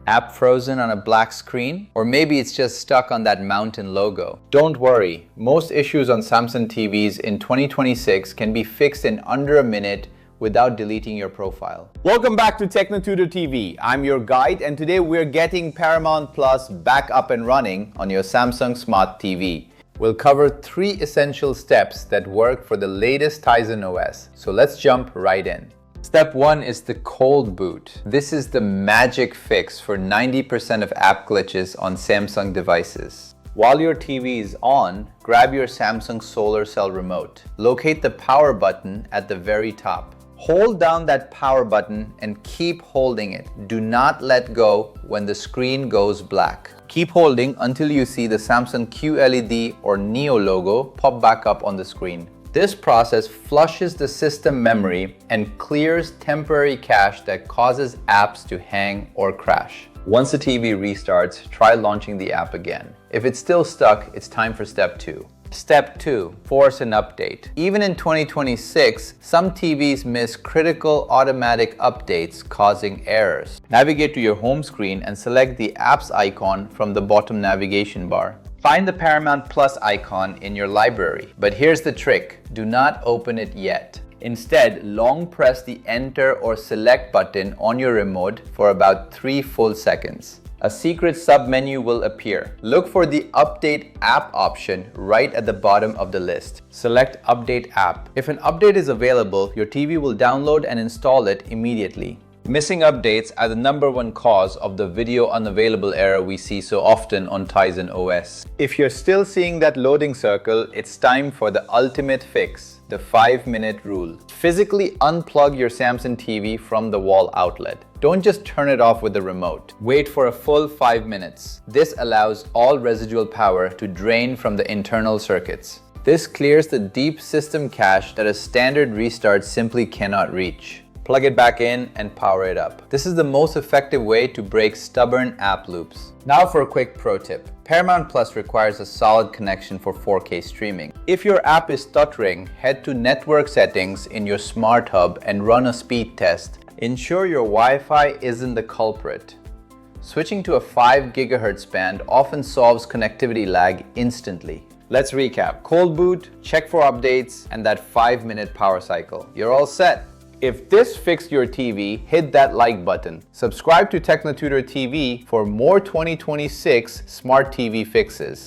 App frozen on a black screen? Or maybe it's just stuck on that mountain logo. Don't worry, most issues on Samsung TVs in 2026 can be fixed in under a minute without deleting your profile. Welcome back to TechnoTutor TV. I'm your guide, and today we're getting Paramount Plus back up and running on your Samsung Smart TV. We'll cover 3 essential steps that work for the latest Tizen OS. So let's jump right in. Step 1 is the cold boot. This is the magic fix for 90% of app glitches on Samsung devices. While your TV is on, grab your Samsung solar cell remote. Locate the power button at the very top. Hold down that power button and keep holding it. Do not let go when the screen goes black. Keep holding until you see the Samsung QLED or Neo logo pop back up on the screen. This process flushes the system memory and clears temporary cache that causes apps to hang or crash. Once the TV restarts, try launching the app again. If it's still stuck, it's time for step 2. Step 2. Force an update. Even in 2026, some TVs miss critical automatic updates, causing errors. Navigate to your home screen and select the apps icon from the bottom navigation bar. Find the Paramount Plus icon in your library. But here's the trick. Do not open it yet. Instead, long press the Enter or Select button on your remote for about 3 full seconds. A secret submenu will appear. Look for the Update App option right at the bottom of the list. Select Update App. If an update is available, your TV will download and install it immediately. Missing updates are the #1 cause of the video unavailable error we see so often on Tizen OS. If you're still seeing that loading circle, it's time for the ultimate fix, the 5-minute rule. Physically unplug your Samsung TV from the wall outlet. Don't just turn it off with the remote. Wait for a full 5 minutes. This allows all residual power to drain from the internal circuits. This clears the deep system cache that a standard restart simply cannot reach. Plug it back in and power it up. This is the most effective way to break stubborn app loops. Now for a quick pro tip. Paramount Plus requires a solid connection for 4K streaming. If your app is stuttering, head to Network Settings in your Smart Hub and run a speed test. Ensure your Wi-Fi isn't the culprit. Switching to a 5 GHz band often solves connectivity lag instantly. Let's recap. Cold boot, check for updates, and that 5-minute power cycle. You're all set. If this fixed your TV, hit that like button. Subscribe to TechnoTutor TV for more 2026 smart TV fixes.